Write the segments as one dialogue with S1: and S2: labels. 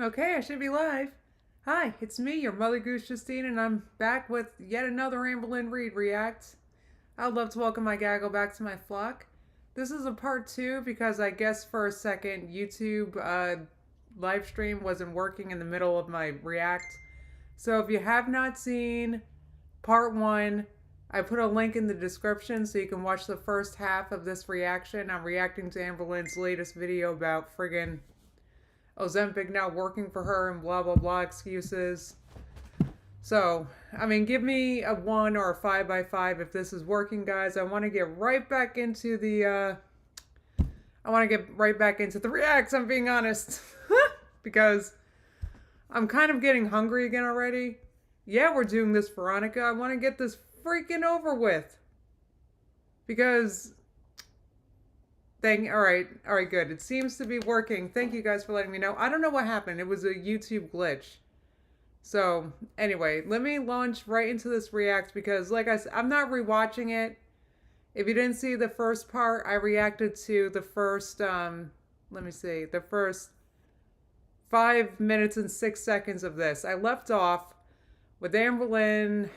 S1: Okay, I should be live. Hi, it's me, your mother goose Justine, and I'm back with yet another Amberlynn Reed React. I'd love to welcome my gaggle back to my flock. This is a part two because I guess for a second YouTube live stream wasn't working in the middle of my React. So if you have not seen part one, I put a link in the description so you can watch the first half of this reaction. I'm reacting to Amberlynn's latest video about friggin' Ozempic not working for her and blah blah blah excuses. So, I mean, give me a 1 or a 5 by 5 if this is working, guys. I want to get right back into the reacts, I'm being honest. Because I'm kind of getting hungry again already. Yeah, we're doing this, Veronica. I want to get this freaking over with. Because all right, good. It seems to be working. Thank you guys for letting me know. I don't know what happened. It was a YouTube glitch. So, anyway, let me launch right into this react because, like I said, I'm not rewatching it. If you didn't see the first part, I reacted to the first, the first 5 minutes and 6 seconds of this. I left off with Amberlynn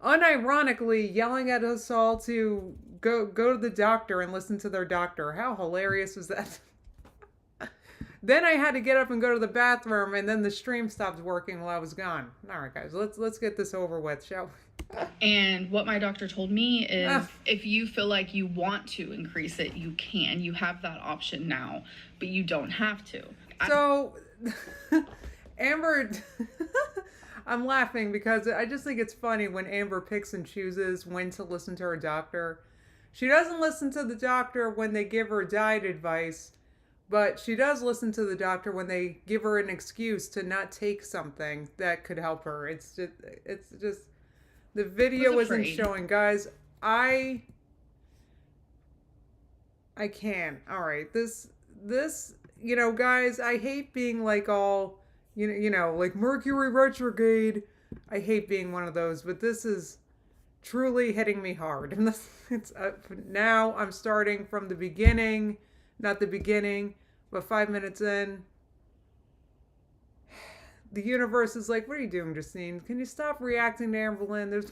S1: unironically yelling at us all to go to the doctor and listen to their doctor. How hilarious was that? Then I had to get up and go to the bathroom, and then the stream stopped working while I was gone. All right, guys, let's get this over with, shall we?
S2: And what my doctor told me is if you feel like you want to increase it, you can. You have that option now, but you don't have to.
S1: So, Amber, I'm laughing because I just think it's funny when Amber picks and chooses when to listen to her doctor. She doesn't listen to the doctor when they give her diet advice, but she does listen to the doctor when they give her an excuse to not take something that could help her. It's just the video isn't showing, guys. I can't. All right, this, you know, guys, I hate being like all, you know, like Mercury retrograde. I hate being one of those, but this is truly hitting me hard. And it's now I'm starting from the beginning, not the beginning, but 5 minutes in. The universe is like, what are you doing, Justine? Can you stop reacting to Amberlynn? There's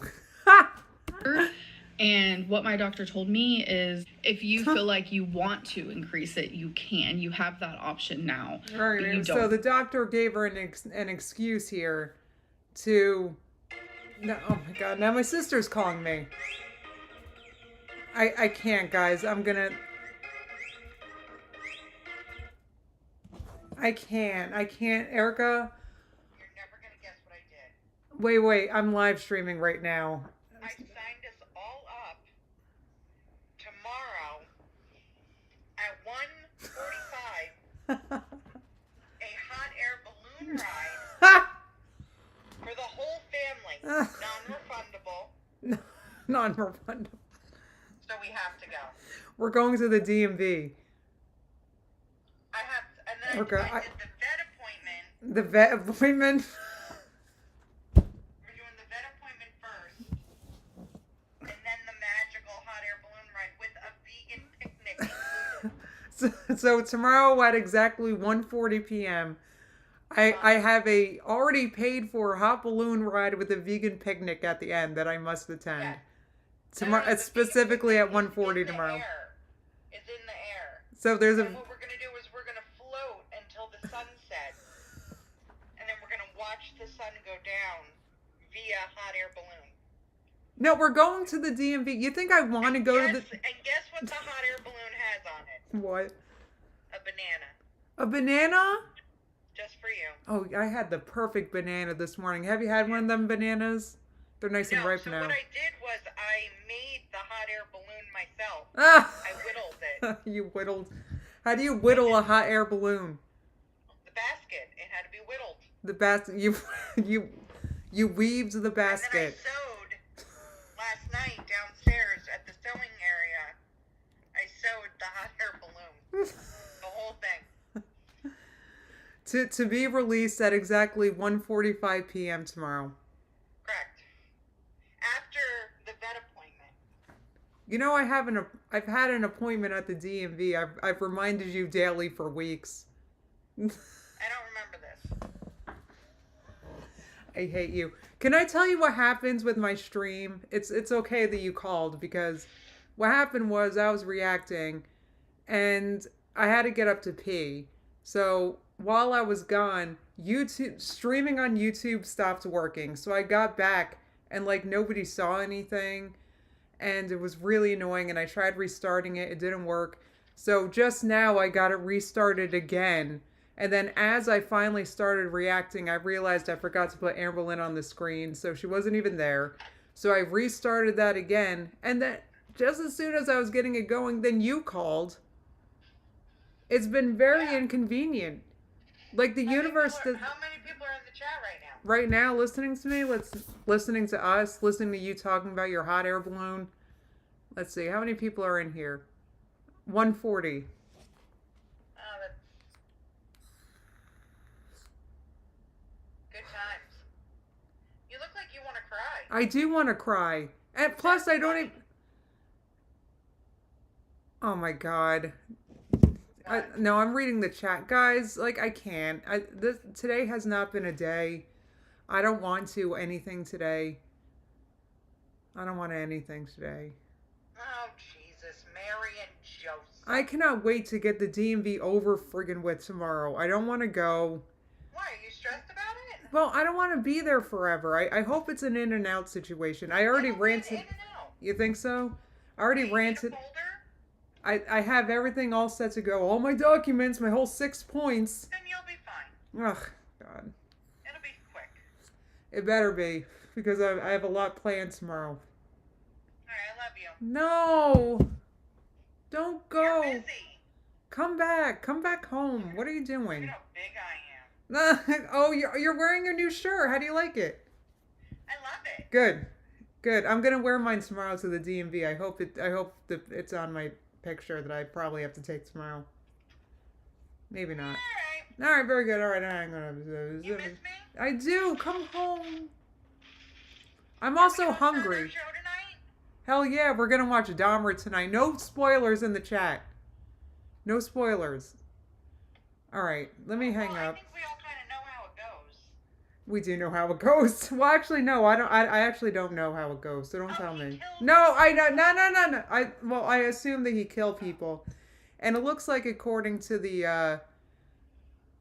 S2: And what my doctor told me is if you feel like you want to increase it, you can. You have that option now.
S1: Right.
S2: But you
S1: So
S2: don't.
S1: the doctor gave her an excuse here to... No, oh my god, now my sister's calling me. I can't, guys. I'm gonna... I can't. Erica?
S3: You're never going to guess what I did.
S1: Wait. I'm live streaming right now.
S3: I signed us all up tomorrow at 1:45 a hot air balloon ride for the whole family. Non-refundable.
S1: Non-refundable.
S3: So we have to go.
S1: We're going to the DMV.
S3: And then
S1: Okay,
S3: I did the vet appointment.
S1: The vet appointment?
S3: We're doing the vet appointment first. And then the magical hot air balloon ride with a vegan picnic included.
S1: So tomorrow at exactly 1:40 p.m. I have a already paid for hot balloon ride with a vegan picnic at the end that I must attend.
S3: Yes.
S1: Tomorrow, it's specifically at 1:40 tomorrow.
S3: It's in the air.
S1: So there's a...
S3: And what we're going to do is we're going to float until the sun sets. And then we're going to watch the sun go down via hot air balloon.
S1: No, we're going to the DMV. You think I want to go to the...
S3: And guess what the hot air balloon has on it?
S1: What?
S3: A banana.
S1: A banana?
S3: Just for you.
S1: Oh, I had the perfect banana this morning. Have you had one of them bananas? They're nice and ripe
S3: so
S1: now.
S3: what I did was I made the hot air balloon myself.
S1: Ah!
S3: I whittled it.
S1: You whittled. How do you whittle a hot air balloon?
S3: The basket. It had to be whittled.
S1: The basket. You weaved the basket.
S3: And then I sewed last night downstairs at the sewing area. I sewed the hot air balloon. The whole thing.
S1: To be released at exactly 1:45 p.m. tomorrow.
S3: Correct. After the vet appointment.
S1: You know, I've had an appointment at the DMV. I've reminded you daily for weeks. I hate you. Can I tell you what happens with my stream? It's okay that you called because what happened was I was reacting and I had to get up to pee. So while I was gone, YouTube streaming on YouTube stopped working. So I got back and like nobody saw anything and it was really annoying and I tried restarting it. It didn't work. So just now I got it restarted again. And then as I finally started reacting, I realized I forgot to put Amberlynn on the screen, so she wasn't even there. So I restarted that again, and then just as soon as I was getting it going, then you called. It's been very inconvenient. Like the universe does.
S3: How many people are in the chat right now?
S1: Right now, listening to me, listening to us, listening to you talking about your hot air balloon. Let's see, how many people are in here? 140.
S3: Oh, that's good times. You look like you want to cry.
S1: I do want to cry. And plus, I don't even... Oh my God. No, I'm reading the chat. Guys, like, I can't. Today has not been a day. I don't want to anything today. I don't want anything today.
S3: Oh, Jesus. Mary and Joseph.
S1: I cannot wait to get the DMV over friggin' with tomorrow. I don't want to go.
S3: Why? Are you stressed about it?
S1: Well, I don't want to be there forever. I hope it's an in and out situation. I already ranted.
S3: In and out.
S1: You think so? I already
S3: Wait,
S1: ranted.
S3: you need a folder?
S1: I have everything all set to go. All my documents, my whole 6 points.
S3: Then you'll be fine.
S1: Ugh, God.
S3: It'll be quick.
S1: It better be, because I have a lot planned tomorrow.
S3: Alright, I love you.
S1: No! Don't go!
S3: You're busy.
S1: Come back! Come back home! What are you
S3: Look
S1: doing?
S3: at how big I am.
S1: Oh, you're wearing your new shirt. How do you like it?
S3: I love it.
S1: Good. Good. I'm gonna wear mine tomorrow to the DMV. I hope it's on my picture that I probably have to take tomorrow. Maybe not.
S3: Alright.
S1: All right, very good. All right, I'm gonna.
S3: You miss me?
S1: I do. Come home. I'm
S3: Are we
S1: also
S3: doing another
S1: hungry.
S3: show tonight?
S1: Hell yeah, we're gonna watch Dahmer tonight. No spoilers in the chat. No spoilers. All right, let me hang
S3: Well,
S1: up.
S3: I think we all kind of know how it goes.
S1: We do know how it goes. Well, actually, no, I don't. I actually don't know how it goes. So don't tell
S3: he
S1: me.
S3: killed
S1: No, I no. I assume that he killed people, and it looks like according to the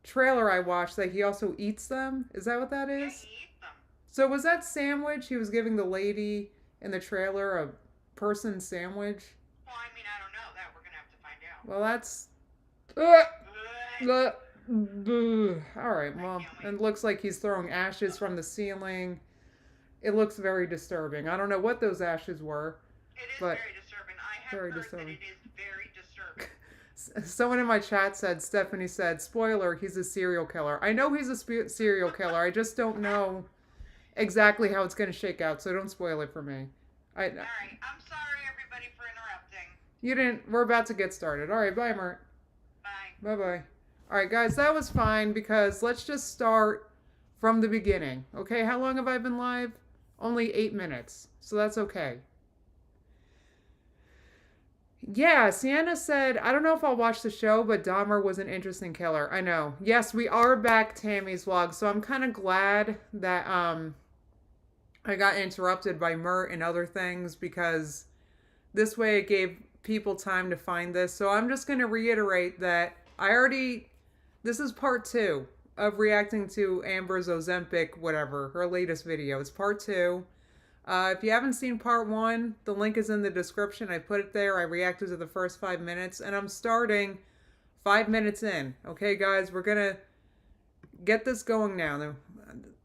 S1: trailer I watched that he also eats them. Is that what that
S3: Yeah,
S1: is?
S3: he eats them.
S1: So was that sandwich he was giving the lady in the trailer a person sandwich?
S3: Well, I mean, I don't know. That we're going to have to find out.
S1: Well, that's. All right. Well, it looks like he's throwing ashes from the ceiling. It looks very disturbing. I don't know what those ashes were.
S3: It is
S1: But
S3: very disturbing. I have
S1: very
S3: heard
S1: disturbing.
S3: that it is very disturbing.
S1: Someone in my chat said, Stephanie said, spoiler, he's a serial killer. I know he's a serial killer. I just don't know exactly how it's going to shake out, so don't spoil it for me.
S3: All right. I'm sorry, everybody, for interrupting.
S1: You didn't. We're about to get started. All right. Bye, Mert.
S3: Bye.
S1: Bye-bye. All right, guys, that was fine because let's just start from the beginning. Okay, how long have I been live? Only 8 minutes, so that's okay. Yeah, Sienna said, I don't know if I'll watch the show, but Dahmer was an interesting killer. I know. Yes, we are back Tammy's vlog, so I'm kind of glad that I got interrupted by Mert and other things because this way it gave people time to find this. So I'm just going to reiterate that this is part 2 of reacting to Amber's Ozempic, whatever, her latest video. It's part 2. If you haven't seen part 1, the link is in the description. I put it there. I reacted to the first 5 minutes, and I'm starting 5 minutes in. Okay, guys, we're going to get this going now.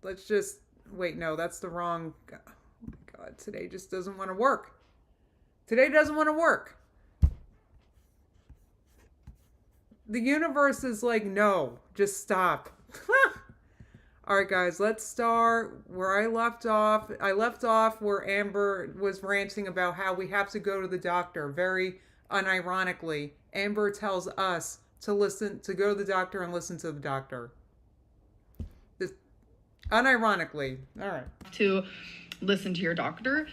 S1: Let's just, wait, no, that's the wrong, oh my God, today just doesn't want to work. Today doesn't want to work. The universe is like, no, just stop. All right, guys, let's start where I left off. I left off where Amber was ranting about how we have to go to the doctor. Very unironically, Amber tells us to go to the doctor and listen to the doctor. Unironically. All right.
S2: To listen to your doctor.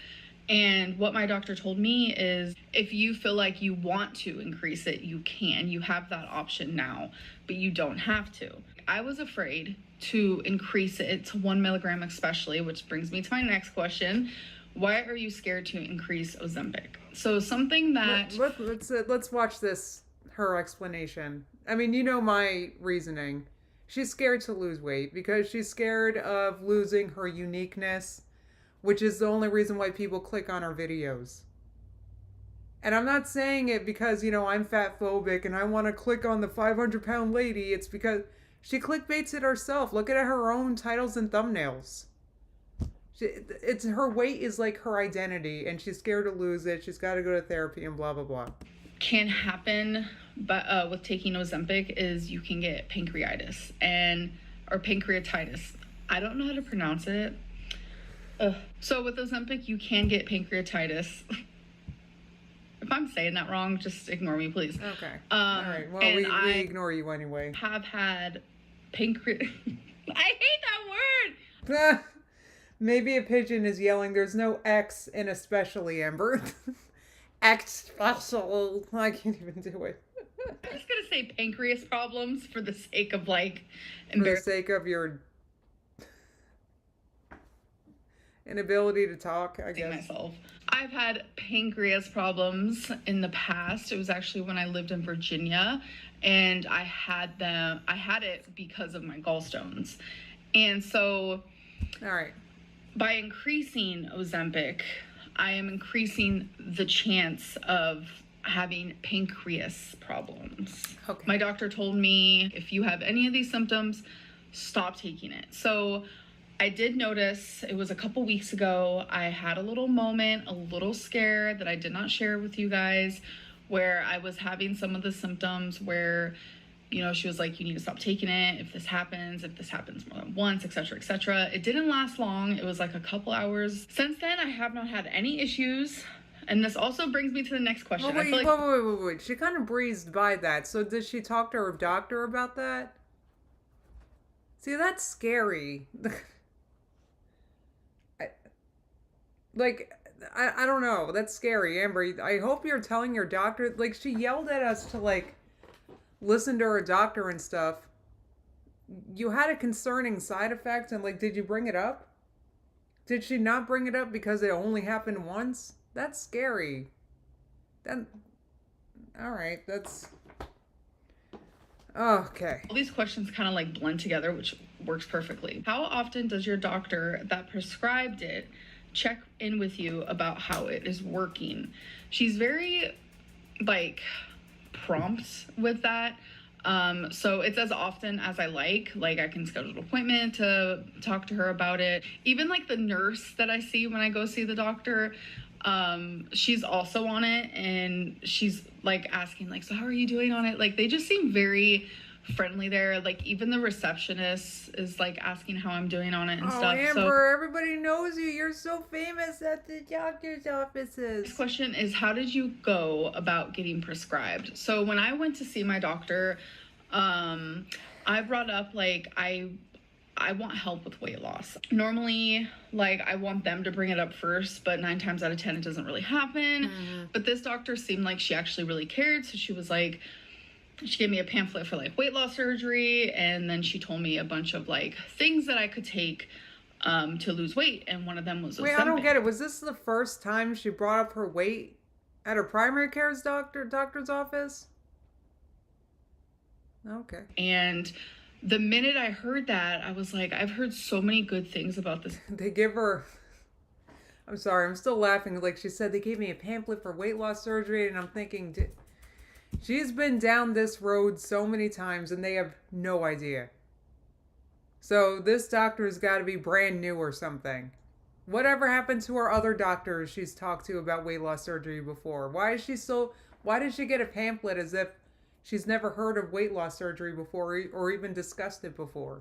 S2: And what my doctor told me is if you feel like you want to increase it, you can. You have that option now, but you don't have to. I was afraid to increase it to 1 milligram especially, which brings me to my next question. Why are you scared to increase Ozempic? So something that...
S1: Let's watch this, her explanation. I mean, you know my reasoning. She's scared to lose weight because she's scared of losing her uniqueness, which is the only reason why people click on her videos. And I'm not saying it because, you know, I'm fat phobic and I want to click on the 500-pound lady. It's because she clickbaits it herself. Look at her own titles and thumbnails. It's her weight is like her identity, and she's scared to lose it. She's got to go to therapy and blah, blah, blah.
S2: Can happen but with taking Ozempic is you can get pancreatitis or pancreatitis. I don't know how to pronounce it. So with Ozempic, you can get pancreatitis. If I'm saying that wrong, just ignore me, please.
S1: Okay. All right. Well, we ignore you anyway.
S2: Have had pancreas. I hate that word.
S1: Maybe a pigeon is yelling. There's no X in especially, Amber. X special. I can't even do it.
S2: I'm just gonna say pancreas problems for the sake of like.
S1: For the sake of your inability to talk, I guess.
S2: Myself. I've had pancreas problems in the past. It was actually when I lived in Virginia, and I had it because of my gallstones. And so,
S1: all right.
S2: By increasing Ozempic, I am increasing the chance of having pancreas problems.
S1: Okay.
S2: My doctor told me if you have any of these symptoms, stop taking it. So I did notice, it was a couple weeks ago, I had a little moment, a little scare that I did not share with you guys, where I was having some of the symptoms where, you know, she was like, you need to stop taking it if this happens more than once, etc., etc. It didn't last long. It was like a couple hours. Since then, I have not had any issues. And this also brings me to the next question.
S1: Wait. She kind of breezed by that. So did she talk to her doctor about that? See, that's scary. I don't know. That's scary, Amber. I hope you're telling your doctor. Like, she yelled at us to, like, listen to her doctor and stuff. You had a concerning side effect, and, like, did you bring it up? Did she not bring it up because it only happened once? That's scary. Alright, that's... Okay.
S2: All these questions kind of, like, blend together, which works perfectly. How often does your doctor that prescribed it check in with you about how it is working? She's very, like, prompt with that. So it's as often as I like I can schedule an appointment to talk to her about it. Even like the nurse that I see when I go see the doctor, she's also on it, and she's like asking like, so how are you doing on it? Like, they just seem very friendly there. Like, even the receptionist is like asking how I'm doing on it and stuff.
S1: Amber,
S2: so
S1: everybody knows you. You're so famous at the doctor's offices.
S2: This question is, how did you go about getting prescribed? So when I went to see my doctor, I brought up like I want help with weight loss. Normally, like, I want them to bring it up first, but 9 times out of 10 it doesn't really happen. Mm-hmm. But this doctor seemed like she actually really cared, so she was like, she gave me a pamphlet for like weight loss surgery, and then she told me a bunch of like things that I could take to lose weight, and one of them was Ozempic.
S1: Wait, I don't get it. Was this the first time she brought up her weight at her primary care's doctor's office? Okay.
S2: And the minute I heard that, I was like, I've heard so many good things about this.
S1: They give her... I'm sorry, I'm still laughing. Like, she said they gave me a pamphlet for weight loss surgery, and I'm thinking... She's been down this road so many times, and they have no idea. So this doctor's got to be brand new or something. Whatever happened to her other doctors she's talked to about weight loss surgery before? Why did she get a pamphlet as if she's never heard of weight loss surgery before or even discussed it before?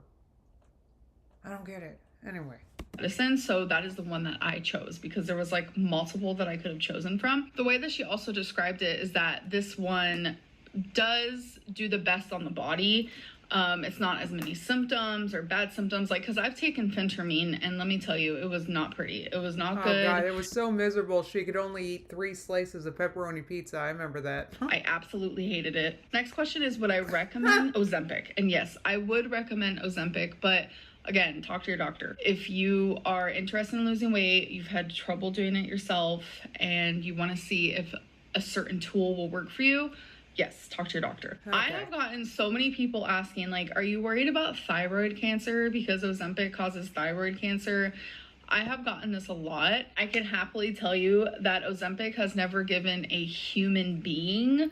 S1: I don't get it. Anyway.
S2: Medicine, so that is the one that I chose because there was like multiple that I could have chosen from. The way that she also described it is that this one does do the best on the body. It's not as many symptoms or bad symptoms. Like, because I've taken phentermine, and let me tell you, it was not pretty. It was not good.
S1: Oh, God, it was so miserable. She could only eat 3 slices of pepperoni pizza. I remember that.
S2: I absolutely hated it. Next question is, would I recommend Ozempic? And yes, I would recommend Ozempic, but again, talk to your doctor. If you are interested in losing weight, you've had trouble doing it yourself, and you want to see if a certain tool will work for you, yes, talk to your doctor. Okay. I have gotten so many people asking, like, are you worried about thyroid cancer because Ozempic causes thyroid cancer? I have gotten this a lot. I can happily tell you that Ozempic has never given a human being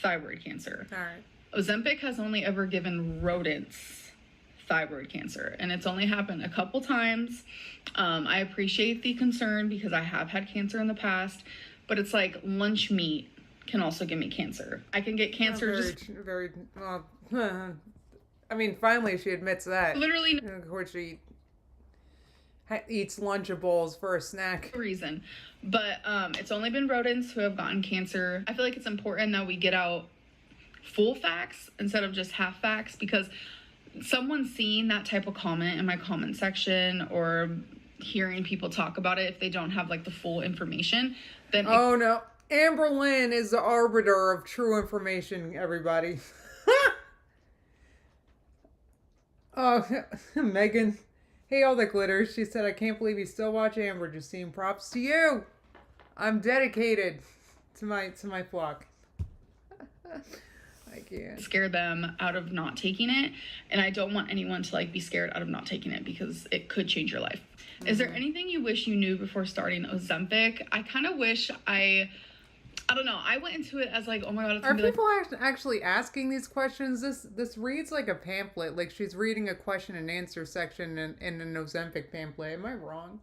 S2: thyroid cancer.
S1: All right.
S2: Ozempic has only ever given rodents thyroid cancer, and it's only happened a couple times. I appreciate the concern because I have had cancer in the past, but it's like lunch meat can also give me cancer. I can get cancer
S1: I mean, finally she admits that.
S2: Literally.
S1: Of course she eats Lunchables for a snack.
S2: Reason. But it's only been rodents who have gotten cancer. I feel like it's important that we get out full facts instead of just half facts, because someone seeing that type of comment in my comment section or hearing people talk about it, if they don't have like the full information, then
S1: no, Amber Lynn is the arbiter of true information, everybody. Oh, Megan, hey, all the glitters. She said, I can't believe you still watch Amber, Justine. Props to you. I'm dedicated to my flock. I can't
S2: scare them out of not taking it, and I don't want anyone to like be scared out of not taking it because it could change your life. Is there anything you wish you knew before starting Ozempic? I kind of wish I don't know. I went into it as like, oh my God, it's
S1: Are
S2: gonna be
S1: people actually asking these questions? This reads like a pamphlet, like she's reading a question and answer section in an Ozempic pamphlet. Am I wrong?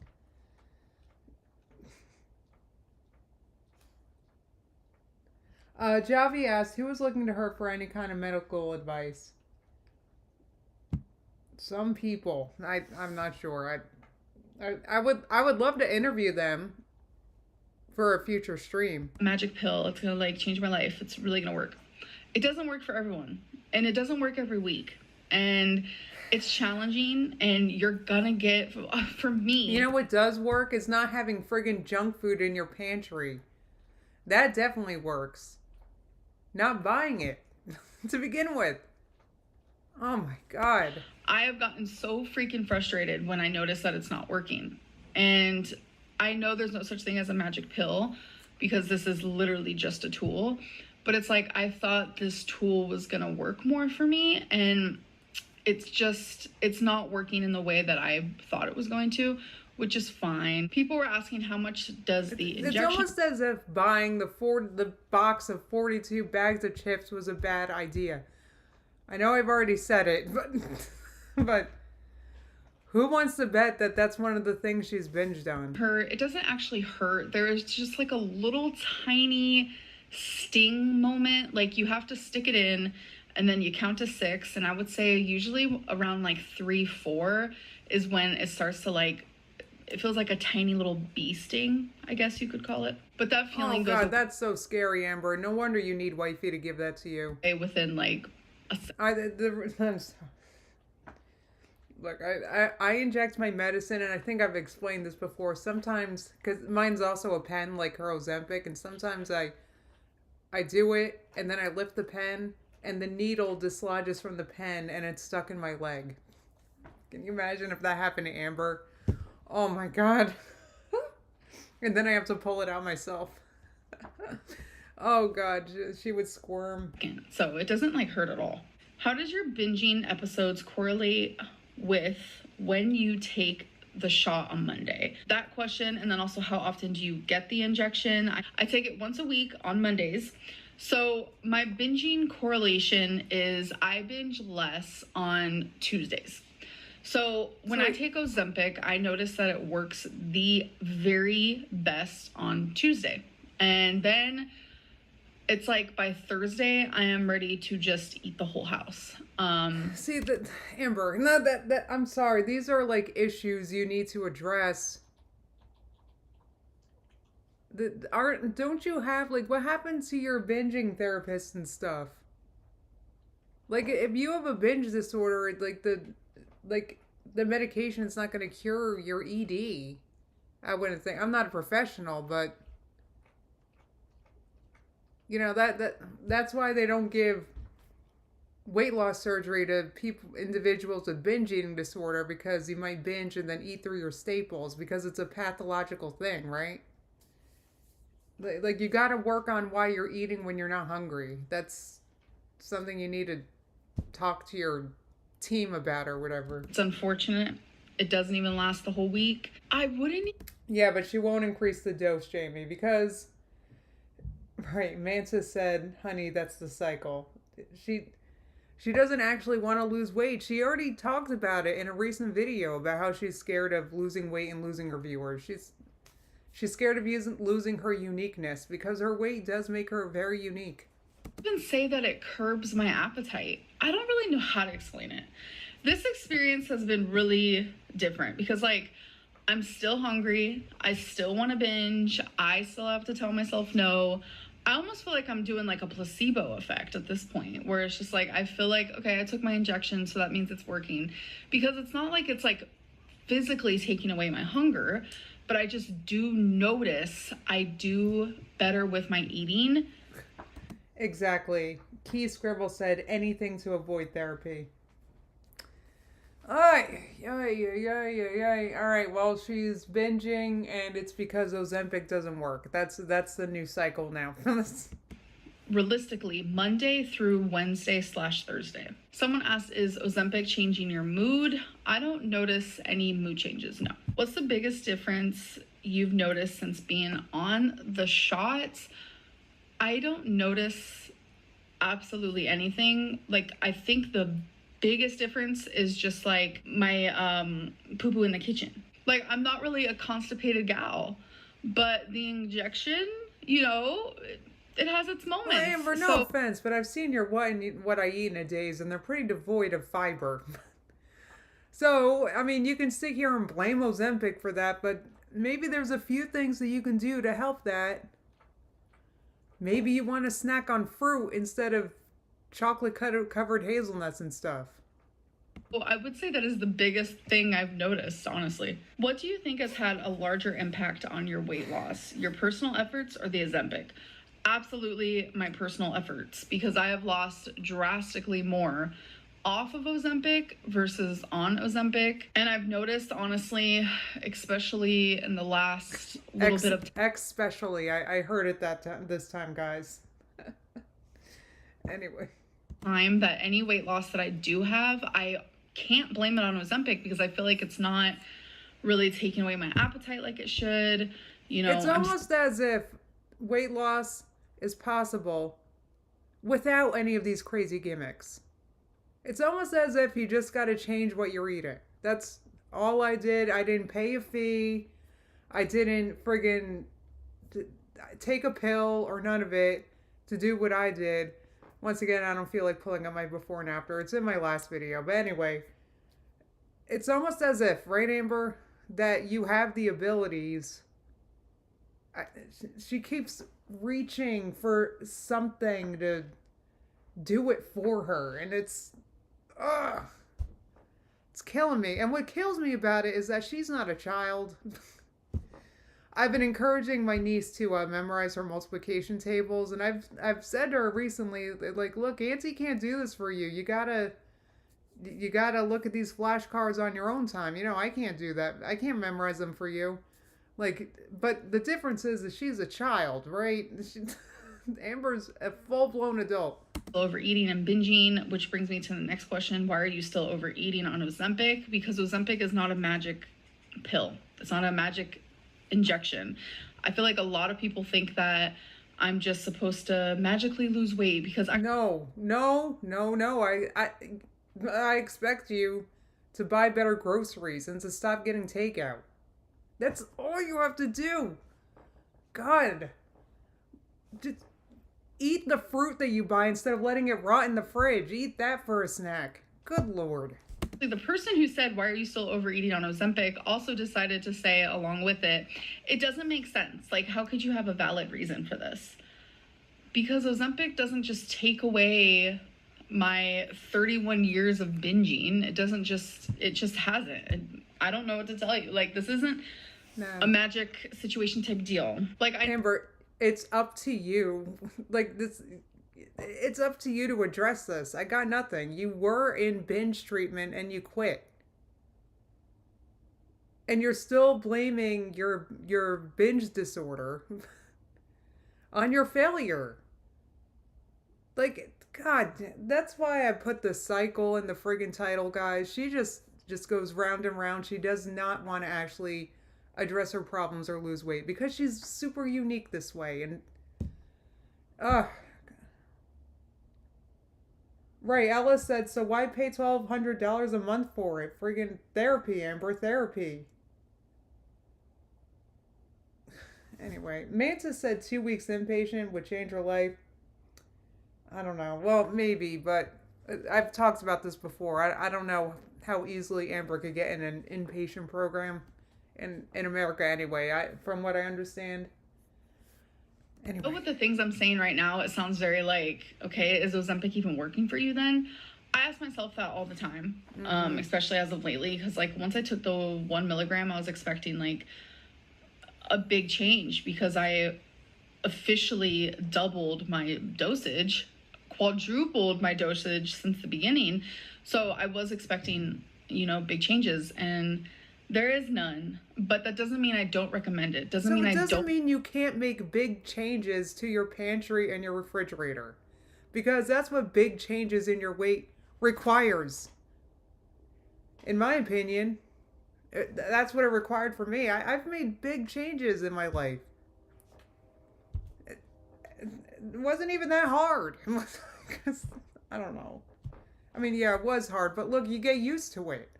S1: Javi asked, who was looking to her for any kind of medical advice? Some people. I'm not sure. I would love to interview them for a future stream.
S2: Magic pill, it's gonna like change my life. It's really gonna work. It doesn't work for everyone, and it doesn't work every week, and it's challenging, and you're gonna get, for me.
S1: You know what does work is not having friggin' junk food in your pantry. That definitely works. Not buying it to begin with. Oh my God.
S2: I have gotten so freaking frustrated when I notice that it's not working. And I know there's no such thing as a magic pill because this is literally just a tool. But it's like, I thought this tool was going to work more for me. And it's not working in the way that I thought it was going to, which is fine. People were asking how much does the injection...
S1: It's almost as if buying the box of 42 bags of chips was a bad idea. I know I've already said it, but who wants to bet that that's one of the things she's binged on?
S2: It doesn't actually hurt. There is just like a little tiny sting moment. Like you have to stick it in and then you count to 6. And I would say usually around like 3, 4 is when it starts to like, it feels like a tiny little bee sting, I guess you could call it. But that feeling goes...
S1: Oh God, that's so scary, Amber. No wonder you need wifey to give that to you.
S2: Within like...
S1: Look, I inject my medicine, and I think I've explained this before. Sometimes, because mine's also a pen, like her Ozempic, and sometimes I do it, and then I lift the pen, and the needle dislodges from the pen, and it's stuck in my leg. Can you imagine if that happened to Amber? Oh my God. And then I have to pull it out myself. Oh God, she would squirm.
S2: So it doesn't like hurt at all. How does your binging episodes correlate with when you take the shot on Monday? That question, and then also how often do you get the injection? I take it once a week on Mondays. So my binging correlation is I binge less on Tuesdays. So when I take Ozempic, I notice that it works the very best on Tuesday. And then it's like by Thursday, I am ready to just eat the whole house.
S1: See, Amber, no, that I'm sorry. These are like issues you need to address. Don't you have, like, what happened to your binging therapist and stuff? Like if you have a binge disorder, like the medication is not going to cure your ED. I wouldn't think. I'm not a professional, but you know that's why they don't give weight loss surgery to people, individuals with binge eating disorder, because you might binge and then eat through your staples because it's a pathological thing, right? Like you got to work on why you're eating when you're not hungry. That's something you need to talk to your team about or whatever.
S2: It's unfortunate. It doesn't even last the whole week. I wouldn't.
S1: Yeah, but she won't increase the dose, Jamie, because right, Mantis said, "Honey, that's the cycle." She doesn't actually want to lose weight. She already talked about it in a recent video about how she's scared of losing weight and losing her viewers. She's scared of losing her uniqueness because her weight does make her very unique.
S2: Even say that it curbs my appetite. I don't really know how to explain it. This experience has been really different because, like, I'm still hungry. I still want to binge. I still have to tell myself no. I almost feel like I'm doing like a placebo effect at this point, where it's just like, I feel like, okay, I took my injection, so that means it's working. Because it's not like it's like physically taking away my hunger, but I just do notice I do better with my eating.
S1: Exactly. Key Scribble said anything to avoid therapy. Ay. All right, well, she's binging, and it's because Ozempic doesn't work. That's the new cycle now.
S2: Realistically, Monday through Wednesday/Thursday. Someone asked, is Ozempic changing your mood? I don't notice any mood changes, no. What's the biggest difference you've noticed since being on the shots? I don't notice absolutely anything. Like, I think the biggest difference is just like my poo-poo in the kitchen. Like, I'm not really a constipated gal, but the injection, you know, it has its moments.
S1: Well, Amber, no offense, but I've seen your what I eat in a days, and they're pretty devoid of fiber. So, I mean, you can sit here and blame Ozempic for that, but maybe there's a few things that you can do to help that. Maybe you want to snack on fruit instead of chocolate covered hazelnuts and stuff.
S2: Well, I would say that is the biggest thing I've noticed, honestly. What do you think has had a larger impact on your weight loss? Your personal efforts or the Ozempic? Absolutely my personal efforts, because I have lost drastically more off of Ozempic versus on Ozempic. And I've noticed, honestly, especially in the last little bit of
S1: especially, I heard it this time, guys. Anyway.
S2: Time that any weight loss that I do have, I can't blame it on Ozempic because I feel like it's not really taking away my appetite like it should. You know,
S1: it's almost as if weight loss is possible without any of these crazy gimmicks. It's almost as if you just got to change what you're eating. That's all I did. I didn't pay a fee. I didn't friggin' take a pill or none of it to do what I did. Once again, I don't feel like pulling up my before and after. It's in my last video. But anyway, it's almost as if, right, Amber, that you have the abilities. She keeps reaching for something to do it for her. And it's killing me. And what kills me about it is that she's not a child. I've been encouraging my niece to memorize her multiplication tables, and I've said to her recently, like, look, Auntie can't do this for you. You gotta look at these flashcards on your own time. You know, I can't do that. I can't memorize them for you. Like, but the difference is that she's a child, right? Amber's a full-blown adult.
S2: Overeating and binging, which brings me to the next question. Why are you still overeating on Ozempic? Because Ozempic is not a magic pill. It's not a magic injection. I feel like a lot of people think that I'm just supposed to magically lose weight because
S1: No. I expect you to buy better groceries and to stop getting takeout. That's all you have to do. God. Just eat the fruit that you buy instead of letting it rot in the fridge. Eat that for a snack. Good Lord.
S2: the person who said, why are you still overeating on Ozempic, also decided to say along with it, it doesn't make sense. Like, how could you have a valid reason for this? Because Ozempic doesn't just take away my 31 years of binging. It just hasn't. I don't know what to tell you. Like, this isn't a magic situation type deal. Like,
S1: Amber, it's up to you. Like, this, it's up to you to address this. I got nothing. You were in binge treatment and you quit. And you're still blaming your binge disorder on your failure. Like, God, that's why I put the cycle in the friggin' title, guys. She just goes round and round. She does not want to actually address her problems or lose weight because she's super unique this way. And right, Ella said, so why pay $1,200 a month for it? Friggin' therapy, Amber, therapy. Anyway, Manta said 2 weeks inpatient would change her life. I don't know. Well, maybe, but I've talked about this before. I don't know how easily Amber could get in an inpatient program in America anyway, from what I understand. Anyway.
S2: But with the things I'm saying right now, it sounds very like, okay, is Ozempic even working for you then? I ask myself that all the time, especially as of lately, because like once I took the 1 milligram, I was expecting like a big change because I officially doubled my dosage, quadrupled my dosage since the beginning. So I was expecting, big changes, and there is none. But that doesn't mean I don't recommend it. Doesn't mean
S1: you can't make big changes to your pantry and your refrigerator, because that's what big changes in your weight requires. In my opinion, that's what it required for me. I've made big changes in my life. It wasn't even that hard. I don't know. I mean, yeah, it was hard, but look, you get used to it.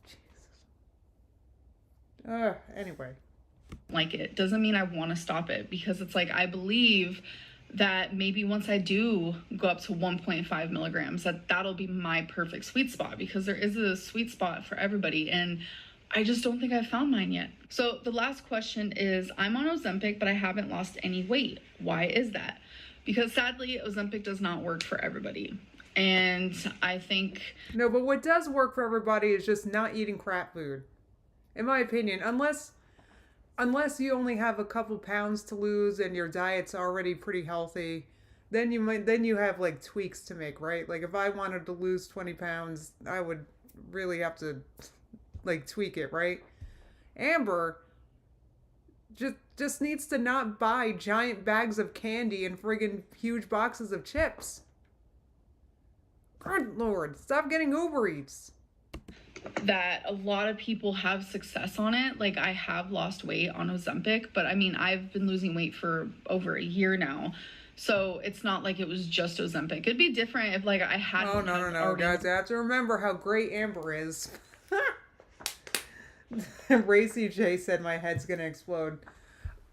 S1: Jesus. Anyway.
S2: Like, it doesn't mean I want to stop it, because it's like, I believe that maybe once I do go up to 1.5 milligrams, that'll be my perfect sweet spot, because there is a sweet spot for everybody, and I just don't think I've found mine yet. So the last question is, I'm on Ozempic, but I haven't lost any weight. Why is that? Because sadly, Ozempic does not work for everybody. And I think...
S1: No, but what does work for everybody is just not eating crap food. In my opinion, unless you only have a couple pounds to lose and your diet's already pretty healthy, then you have like tweaks to make, right? Like if I wanted to lose 20 pounds, I would really have to like tweak it, right? Amber just needs to not buy giant bags of candy and friggin' huge boxes of chips. Good Lord, stop getting Uber Eats.
S2: That a lot of people have success on it. Like, I have lost weight on Ozempic, but I mean, I've been losing weight for over a year now. So it's not like it was just Ozempic. It'd be different if like I had...
S1: Oh, no, guys, I have to remember how great Amber is. Racy J said my head's gonna explode.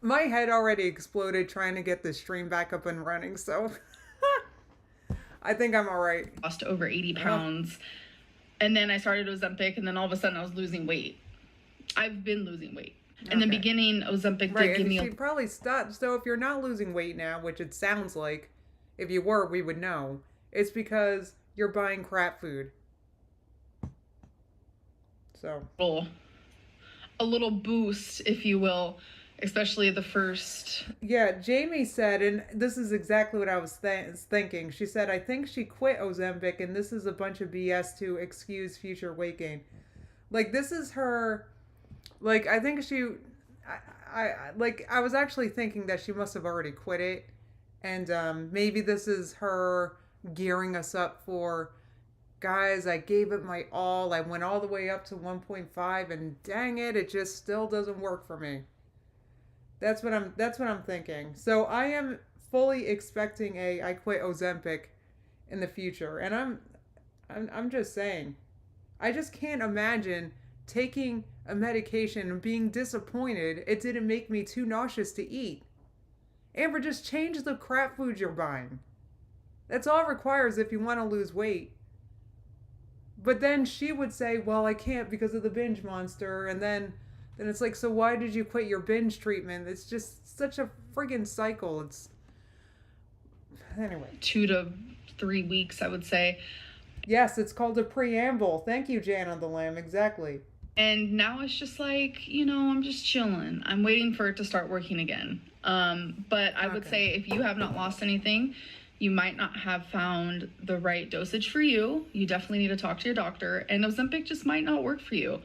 S1: My head already exploded trying to get the stream back up and running, so I think I'm all right.
S2: Lost over 80 pounds. And then I started Ozempic, and then all of a sudden I was losing weight. I've been losing weight. In the beginning, Ozempic did give me...
S1: She probably stopped. So if you're not losing weight now, which it sounds like, if you were, we would know. It's because you're buying crap food. So...
S2: A little boost, if you will, especially the first...
S1: Yeah, Jamie said, and this is exactly what I was thinking. She said, I think she quit Ozempic, and this is a bunch of BS to excuse future weight gain. Like, this is her... Like, I think she... I was actually thinking that she must have already quit it. And maybe this is her gearing us up for... Guys, I gave it my all. I went all the way up to 1.5, and dang it just still doesn't work for me. That's what I'm thinking. So I am fully expecting I quit Ozempic in the future. And I'm just saying, I just can't imagine taking a medication and being disappointed it didn't make me too nauseous to eat. Amber, just change the crap food you're buying. That's all it requires if you want to lose weight. But then she would say, well, I can't because of the binge monster. And then it's like, so why did you quit your binge treatment? It's just such a friggin' cycle. It's... Anyway.
S2: To 3 weeks, I would say.
S1: Yes, it's called a preamble. Thank you, Jan on the Lamb. Exactly.
S2: And now it's just like, I'm just chilling. I'm waiting for it to start working again. But I would say if you have not lost anything, you might not have found the right dosage for you. You definitely need to talk to your doctor, and Ozempic just might not work for you.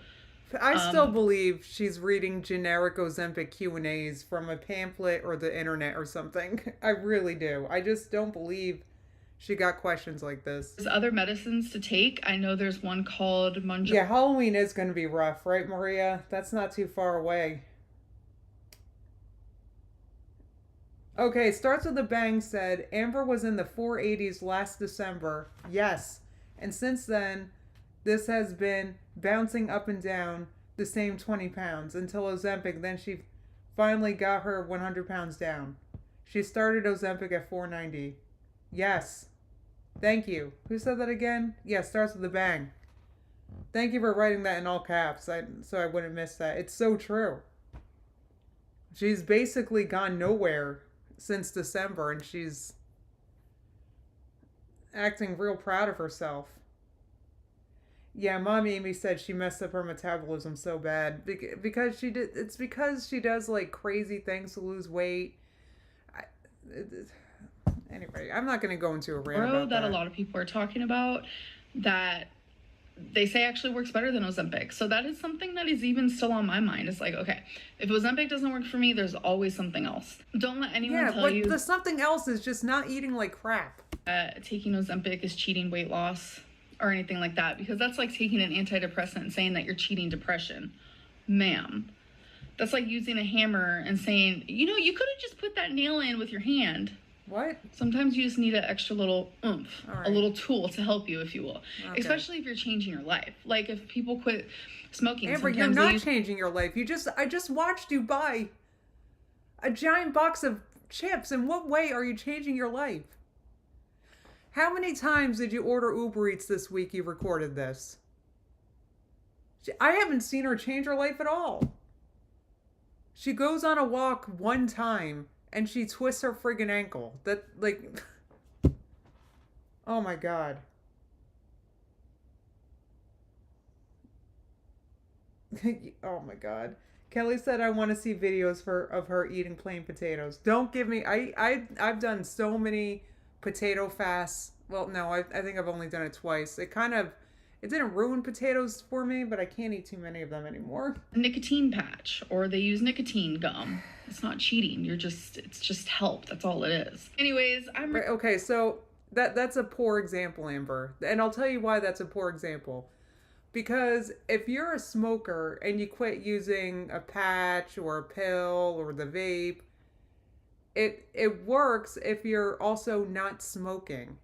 S1: I still believe she's reading generic Ozempic Q&As from a pamphlet or the internet or something. I really do. I just don't believe she got questions like this.
S2: There's other medicines to take. I know there's one called Monjaro.
S1: Yeah, Halloween is going to be rough, right, Maria? That's not too far away. Okay, Starts with a Bang said, Amber was in the 480s last December. Yes. And since then, this has been bouncing up and down the same 20 pounds until Ozempic. Then she finally got her 100 pounds down. She started Ozempic at 490. Yes. Thank you. Who said that again? Yes, Starts with a Bang. Thank you for writing that in all caps so I wouldn't miss that. It's so true. She's basically gone nowhere since December, and she's acting real proud of herself. Yeah, Mom Amy said she messed up her metabolism so bad because she did. It's because she does like crazy things to lose weight. Anyway, I'm not going to go into a rant about that.
S2: A lot of people are talking about that they say actually works better than Ozempic. So that is something that is even still on my mind. It's like, okay, if Ozempic doesn't work for me, there's always something else. Don't let anyone tell you.
S1: The something else is just not eating like crap.
S2: Taking Ozempic is cheating weight loss or anything like that, because that's like taking an antidepressant and saying that you're cheating depression. Ma'am, that's like using a hammer and saying, you could have just put that nail in with your hand.
S1: What?
S2: Sometimes you just need an extra little oomph,
S1: right.
S2: A little tool to help you, if you will.
S1: Okay.
S2: Especially if you're changing your life. Like if people quit smoking.
S1: Amber, you're not changing your life. I just watched you buy a giant box of chips. In what way are you changing your life? How many times did you order Uber Eats this week you recorded this? I haven't seen her change her life at all. She goes on a walk one time and she twists her friggin' ankle. That, like... Oh my god. Oh my god. Kelly said I want to see videos of her eating plain potatoes. Don't give me... I've done so many potato fasts. Well, no, I think I've only done it twice. It didn't ruin potatoes for me, but I can't eat too many of them anymore.
S2: Nicotine patch, or they use nicotine gum. It's not cheating. It's just help. That's all it is. Anyways,
S1: okay, so that's a poor example, Amber. And I'll tell you why that's a poor example. Because if you're a smoker and you quit using a patch or a pill or the vape, it works if you're also not smoking.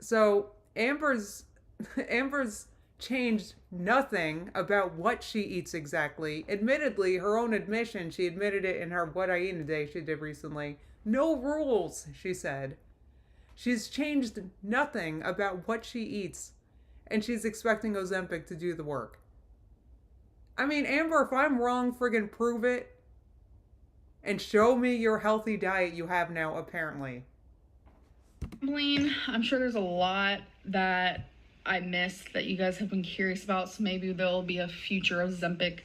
S1: So Amber's changed nothing about what she eats exactly. Admittedly, her own admission, she admitted it in her What I Eat in a Day she did recently. No rules, she said. She's changed nothing about what she eats, and she's expecting Ozempic to do the work. I mean, Amber, if I'm wrong, friggin' prove it. And show me your healthy diet you have now, apparently.
S2: I'm sure there's a lot that I missed that you guys have been curious about, so maybe there'll be a future Ozempic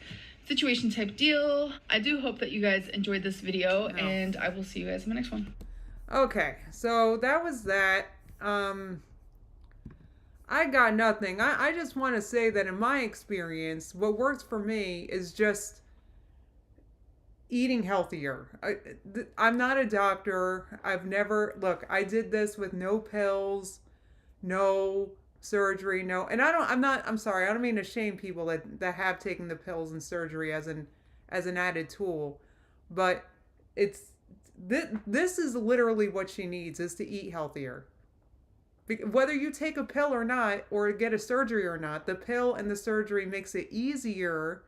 S2: situation type deal. I do hope that you guys enjoyed this video, and I will see you guys in the next one.
S1: Okay, so that was that. I got nothing. I just want to say that in my experience, what works for me is just eating healthier. I'm not a doctor. I did this with no pills, no surgery, no, and I'm sorry, I don't mean to shame people that have taken the pills and surgery as an added tool, but this is literally what she needs, is to eat healthier. Whether you take a pill or not, or get a surgery or not, the pill and the surgery makes it easier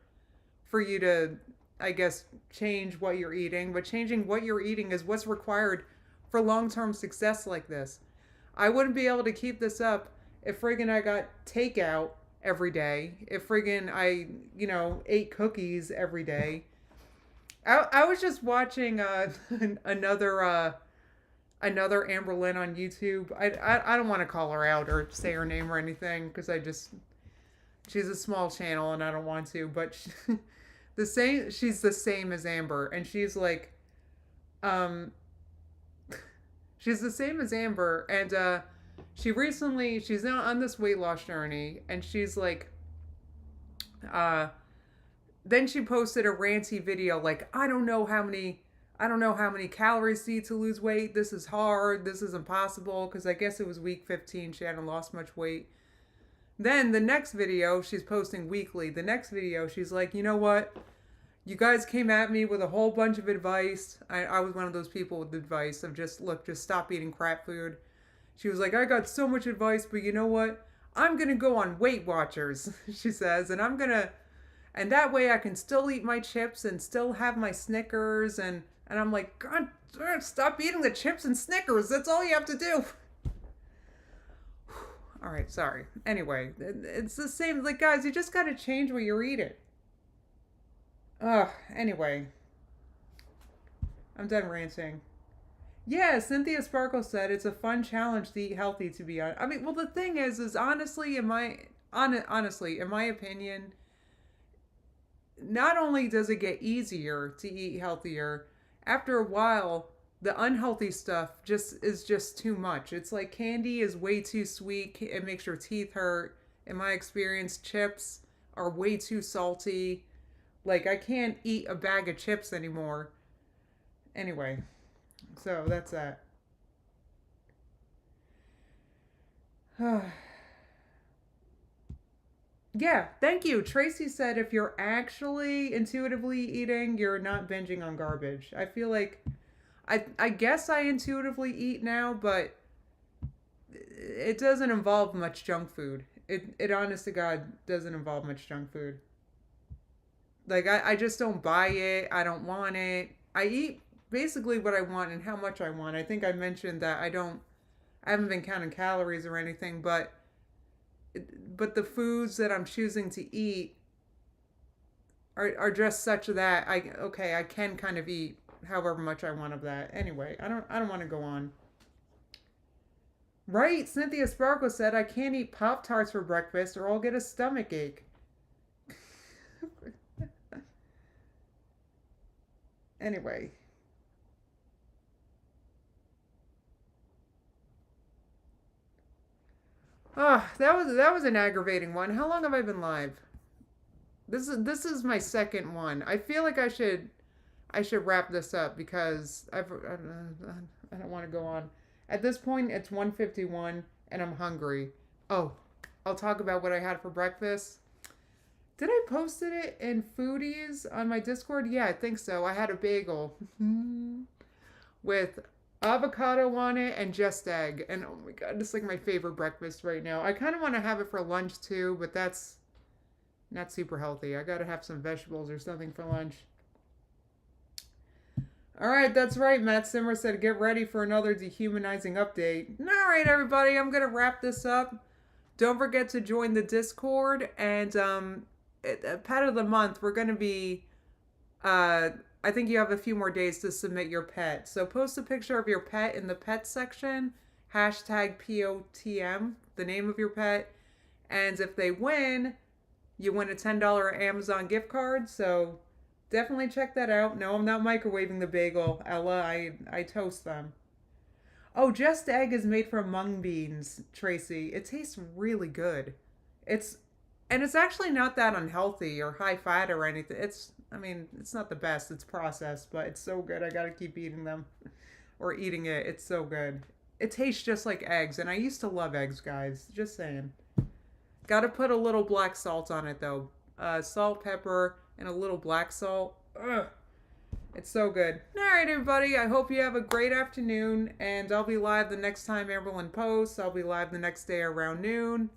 S1: for you to, I guess, change what you're eating, but changing what you're eating is what's required for long-term success like this. I wouldn't be able to keep this up if friggin' I got takeout every day, if friggin' I, ate cookies every day. I was just watching another another Amber Lynn on YouTube. I don't want to call her out or say her name or anything because she's a small channel and I don't want to. But she's the same as Amber, and she's like, she's the same as Amber, and she's now on this weight loss journey, and she's like, then she posted a ranty video like, I don't know how many calories to eat to lose weight. This is hard. This is impossible. Because I guess it was week 15. She hadn't lost much weight. Then the next video, she's posting weekly. The next video, she's like, you know what? You guys came at me with a whole bunch of advice. I was one of those people with advice of just stop eating crap food. She was like, I got so much advice, but you know what? I'm going to go on Weight Watchers, she says, and that way I can still eat my chips and still have my Snickers. And I'm like, God, stop eating the chips and Snickers. That's all you have to do. All right, sorry. Anyway, it's the same. Like, guys, you just got to change what you're eating. Anyway. I'm done ranting. Yeah, Cynthia Sparkle said it's a fun challenge to eat healthy, to be honest. I mean, well, the thing is honestly, in my opinion, not only does it get easier to eat healthier, after a while, the unhealthy stuff is just too much. It's like candy is way too sweet. It makes your teeth hurt. In my experience, chips are way too salty. Like, I can't eat a bag of chips anymore. Anyway, so that's that. Yeah, thank you. Tracy said if you're actually intuitively eating, you're not binging on garbage. I feel like, I guess I intuitively eat now, but it doesn't involve much junk food. It honest to God doesn't involve much junk food. Like, I just don't buy it. I don't want it. I eat basically what I want and how much I want. I think I mentioned that I haven't been counting calories or anything, but the foods that I'm choosing to eat are just such that I can kind of eat however much I want of that. Anyway, I don't want to go on. Right, Cynthia Sparkle said I can't eat Pop-Tarts for breakfast or I'll get a stomach ache. Anyway. Oh, that was an aggravating one. How long have I been live? This is my second one. I feel like I should wrap this up because I don't want to go on. At this point, it's 1:51 and I'm hungry. Oh, I'll talk about what I had for breakfast. Did I posted it in Foodies on my Discord? Yeah, I think so. I had a bagel with avocado on it and just egg. And oh my God, it's like my favorite breakfast right now. I kind of want to have it for lunch too, but that's not super healthy. I got to have some vegetables or something for lunch. All right, that's right. Matt Simmer said, get ready for another dehumanizing update. All right, everybody, I'm going to wrap this up. Don't forget to join the Discord. And Pet of the Month, we're going to be... I think you have a few more days to submit your pet. So post a picture of your pet in the pet section. Hashtag POTM, the name of your pet. And if they win, you win a $10 Amazon gift card. So definitely check that out. No, I'm not microwaving the bagel, Ella. I toast them. Oh, Just Egg is made from mung beans, Tracy. It tastes really good. It's actually not that unhealthy or high fat or anything. It's not the best. It's processed, but it's so good. I gotta keep eating them or eating it. It's so good. It tastes just like eggs, and I used to love eggs, guys. Just saying. Gotta put a little black salt on it, though. Salt, pepper, and a little black salt. Ugh. It's so good. All right, everybody. I hope you have a great afternoon, and I'll be live the next time Amberlyn posts. I'll be live the next day around noon.